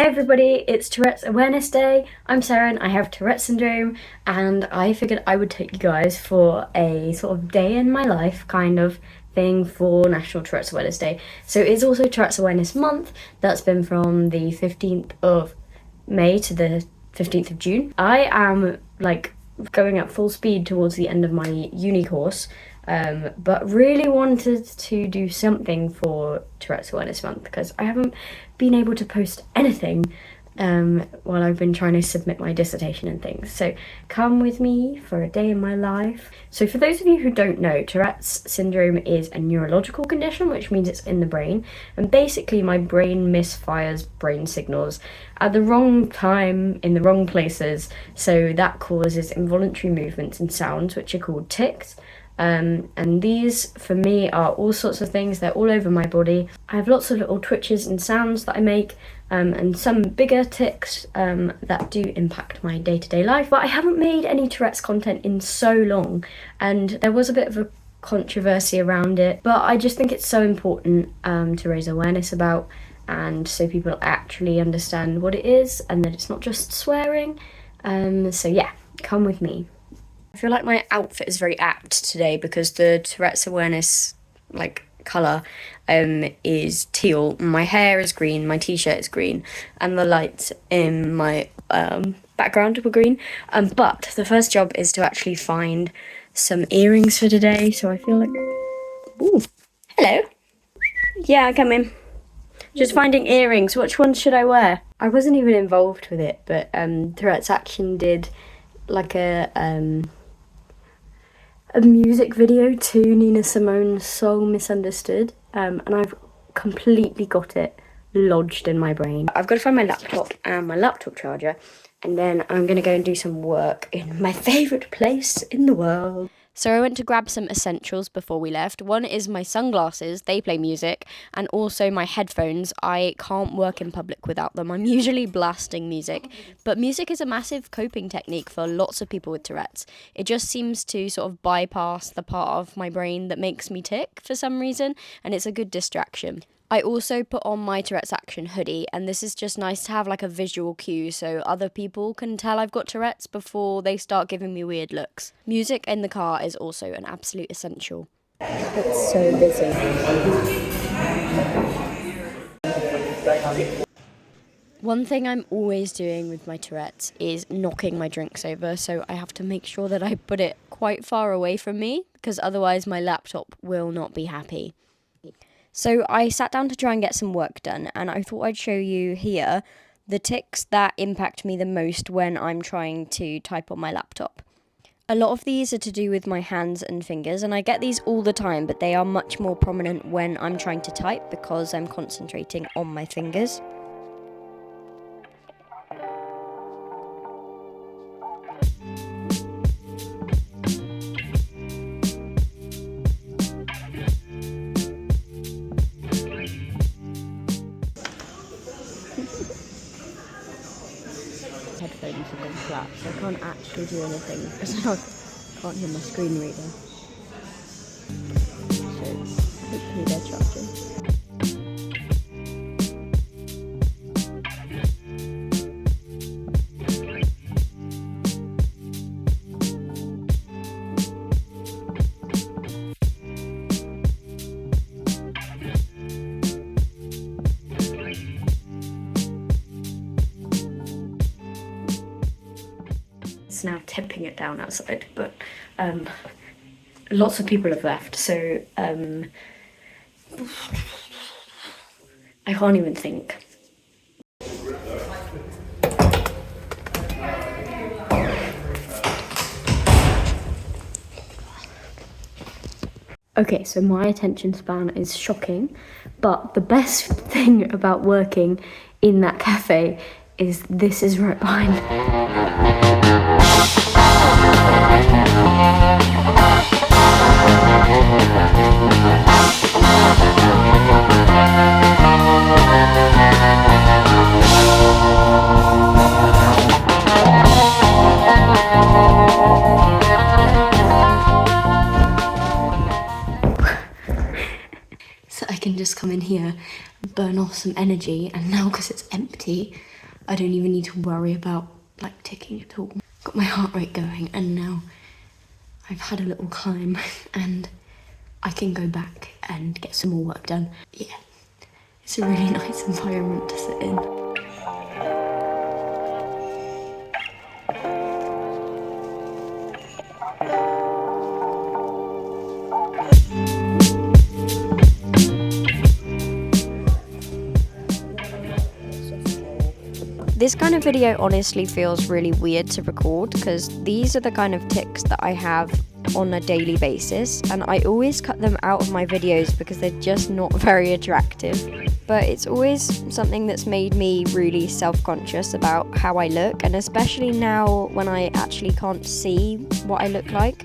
everybody, it's Tourette's Awareness Day. I'm Sarah and I have Tourette syndrome, and I figured I would take you guys for a sort of day in my life kind of thing for National Tourette's Awareness Day. So it's also Tourette's Awareness Month. That's been from the 15th of May to the 15th of June. I am going at full speed towards the end of my uni course, but really wanted to do something for Tourette's Awareness Month because I haven't been able to post anything while I've been trying to submit my dissertation and things. So come with me for a day in my life. So for those of you who don't know, Tourette's syndrome is a neurological condition, which means it's in the brain. And basically my brain misfires brain signals at the wrong time in the wrong places. So that causes involuntary movements and sounds, which are called tics. And these, for me, are all sorts of things. They're all over my body. I have lots of little twitches and sounds that I make, and some bigger tics that do impact my day-to-day life. But I haven't made any Tourette's content in so long, and there was a bit of a controversy around it. But I just think it's so important to raise awareness about, and so people actually understand what it is, and that it's not just swearing. So yeah, come with me. I feel like my outfit is very apt today because the Tourette's awareness colour is teal, my hair is green, my t-shirt is green, and the lights in my background were green. But the first job is to actually find some earrings for today, so I feel like... Ooh, hello. Yeah, come in. Just finding earrings. Which ones should I wear? I wasn't even involved with it, but Tourette's Action did a music video to Nina Simone's song Misunderstood, and I've completely got it lodged in my brain. I've got to find my laptop and my laptop charger, and then I'm going to go and do some work in my favourite place in the world. So I went to grab some essentials before we left. One is my sunglasses, they play music, and also my headphones. I can't work in public without them. I'm usually blasting music, but music is a massive coping technique for lots of people with Tourette's. It just seems to sort of bypass the part of my brain that makes me tick for some reason, and it's a good distraction. I also put on my Tourette's Action hoodie, and this is just nice to have like a visual cue so other people can tell I've got Tourette's before they start giving me weird looks. Music in the car is also an absolute essential. It's so busy. One thing I'm always doing with my Tourette's is knocking my drinks over, so I have to make sure that I put it quite far away from me because otherwise my laptop will not be happy. So I sat down to try and get some work done, and I thought I'd show you here the tics that impact me the most when I'm trying to type on my laptop. A lot of these are to do with my hands and fingers, and I get these all the time, but they are much more prominent when I'm trying to type because I'm concentrating on my fingers. Headphones have gone flat, so I can't actually do anything because I can't hear my screen reader. So hopefully they're charging. It's now tipping it down outside, but lots of people have left, so I can't even think. Okay, so my attention span is shocking, but the best thing about working in that cafe is this is right behind. So I can just come in here, burn off some energy, and now because it's empty, I don't even need to worry about like ticking at all. Got my heart rate going, and now I've had a little climb and I can go back and get some more work done. Yeah, it's a really nice environment to sit in. This kind of video honestly feels really weird to record because these are the kind of tics that I have on a daily basis, and I always cut them out of my videos because they're just not very attractive. But it's always something that's made me really self-conscious about how I look, and especially now when I actually can't see what I look like.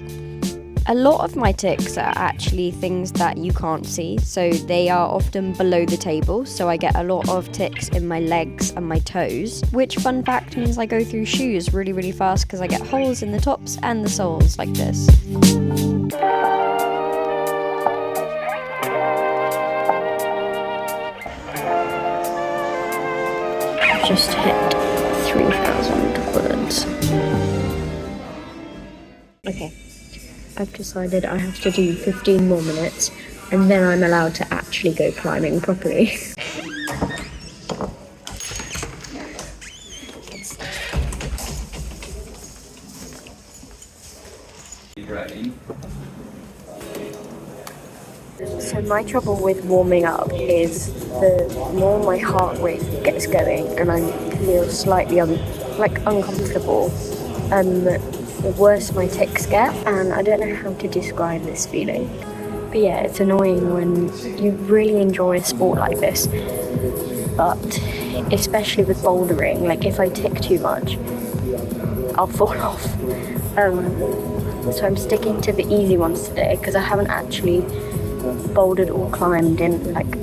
A lot of my tics are actually things that you can't see, so they are often below the table, so I get a lot of tics in my legs and my toes, which, fun fact, means I go through shoes really, really fast because I get holes in the tops and the soles like this. I've just hit 3,000 words. Okay. I've decided I have to do 15 more minutes and then I'm allowed to actually go climbing properly. So my trouble with warming up is the more my heart rate gets going and I feel slightly uncomfortable, the worse my tics get, and I don't know how to describe this feeling. But yeah, it's annoying when you really enjoy a sport like this, but especially with bouldering, like if I tic too much, I'll fall off. So I'm sticking to the easy ones today because I haven't actually bouldered or climbed in like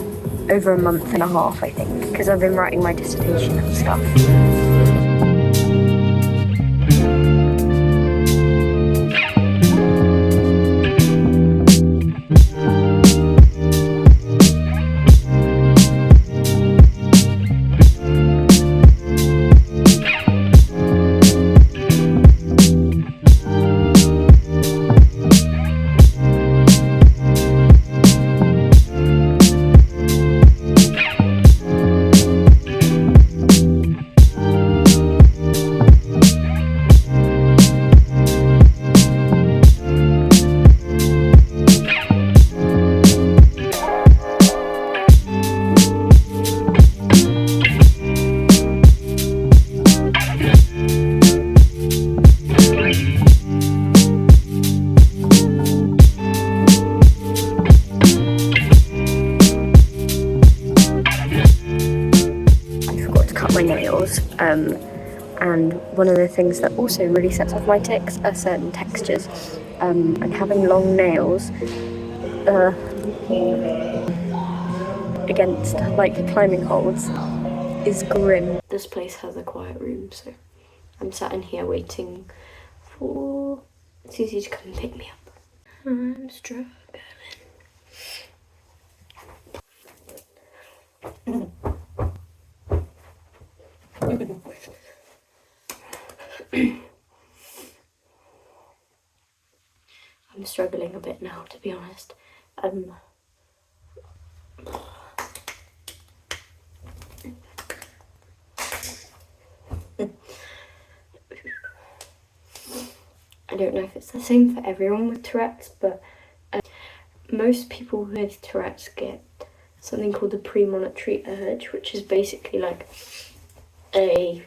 over a month and a half, I think, because I've been writing my dissertation and stuff. My nails, and one of the things that also really sets off my tics are certain textures, and having long nails against like climbing holds is grim. This place has a quiet room, so I'm sat in here waiting for Susie to come and pick me up. I'm struggling. I'm struggling a bit now, to be honest. I don't know if it's the same for everyone with Tourette's, but most people with Tourette's get something called the premonitory urge, which is basically like a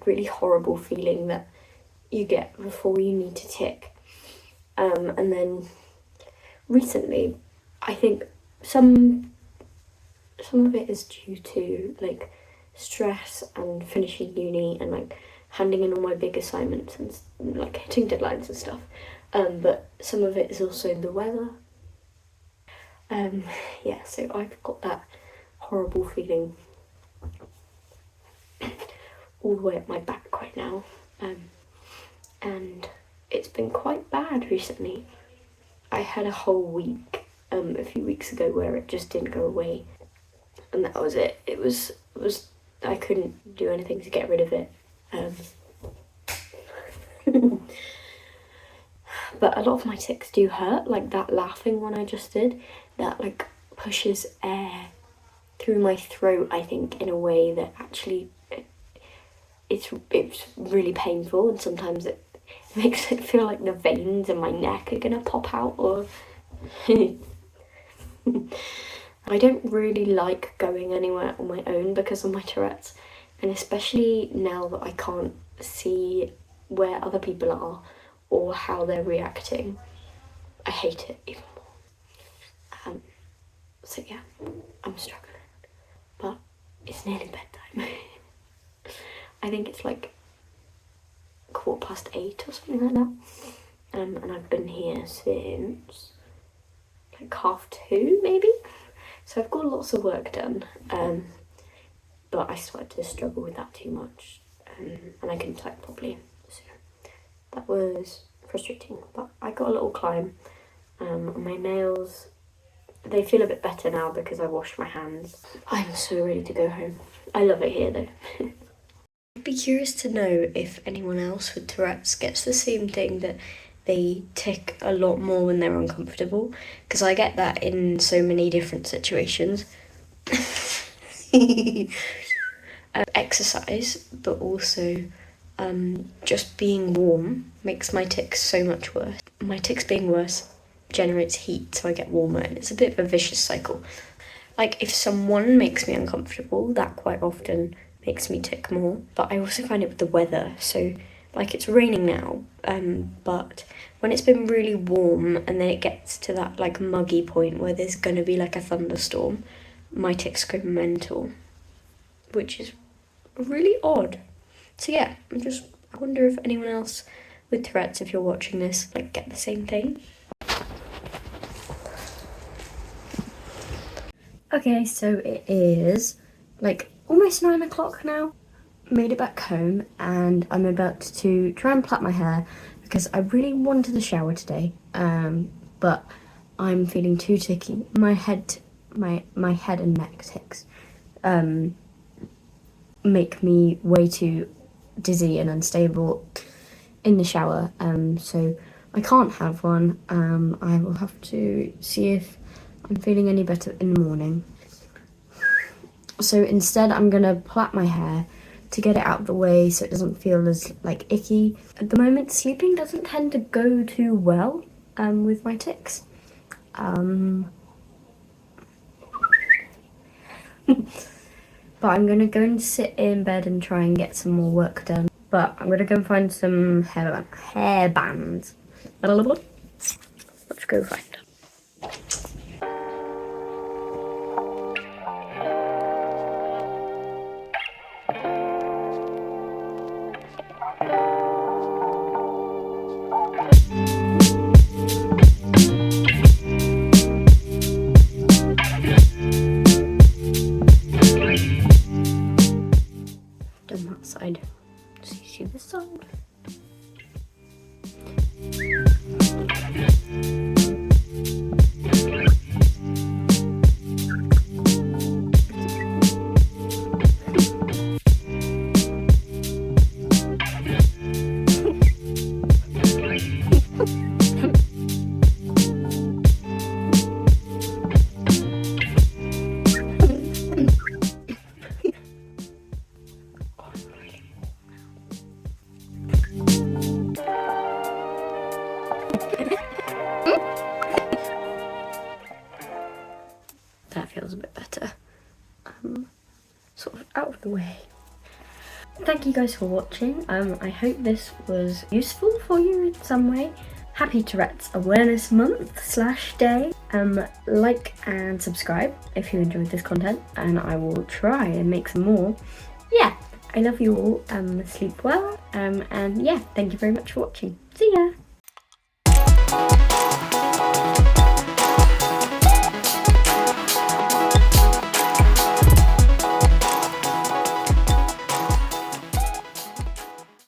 really horrible feeling that you get before you need to tic. And then recently, I think some of it is due to like stress and finishing uni and like handing in all my big assignments and like hitting deadlines and stuff. But some of it is also the weather. Yeah, so I've got that horrible feeling all the way up my back right now, and it's been quite bad recently. I had a whole week a few weeks ago where it just didn't go away, and that was it. It was I couldn't do anything to get rid of it. But a lot of my tics do hurt, like that laughing one I just did, that like pushes air through my throat, I think, in a way that actually it's really painful, and sometimes it makes it feel like the veins in my neck are gonna pop out, or I don't really like going anywhere on my own because of my Tourette's, and especially now that I can't see where other people are or how they're reacting, I hate it even more. So yeah, I'm struggling, but it's nearly bedtime. I think it's like 8:15 or something like that, and I've been here since like 2:30 maybe, so I've got lots of work done, but I started to struggle with that too much, and I couldn't type properly, so that was frustrating, but I got a little climb. My nails, they feel a bit better now because I washed my hands. I'm so ready to go home. I love it here though. I'd be curious to know if anyone else with Tourette's gets the same thing, that they tic a lot more when they're uncomfortable, because I get that in so many different situations. Exercise, but also just being warm makes my tics so much worse. My tics being worse generates heat, so I get warmer, and it's a bit of a vicious cycle. Like, if someone makes me uncomfortable, that quite often makes me tic more. But I also find it with the weather, so like it's raining now, but when it's been really warm and then it gets to that like muggy point where there's gonna be like a thunderstorm, my tics go mental, which is really odd. So yeah, I wonder if anyone else with Tourette's, if you're watching this, like get the same thing. Okay, so it is like almost 9 o'clock now. Made it back home and I'm about to try and plait my hair because I really wanted a shower today, but I'm feeling too ticky. My head and neck tics make me way too dizzy and unstable in the shower, so I can't have one. I will have to see if I'm feeling any better in the morning. So instead I'm gonna plait my hair to get it out of the way so it doesn't feel as like icky. At the moment, sleeping doesn't tend to go too well with my tics. But I'm gonna go and sit in bed and try and get some more work done. But I'm gonna go and find some hair bands. Let's go find them. Done that side. See this side. That feels a bit better. Sort of out of the way. Thank you guys for watching. I hope this was useful for you in some way. Happy Tourette's Awareness Month / day. Like and subscribe if you enjoyed this content, and I will try and make some more. Yeah, I love you all. Sleep well. And yeah, thank you very much for watching. See ya!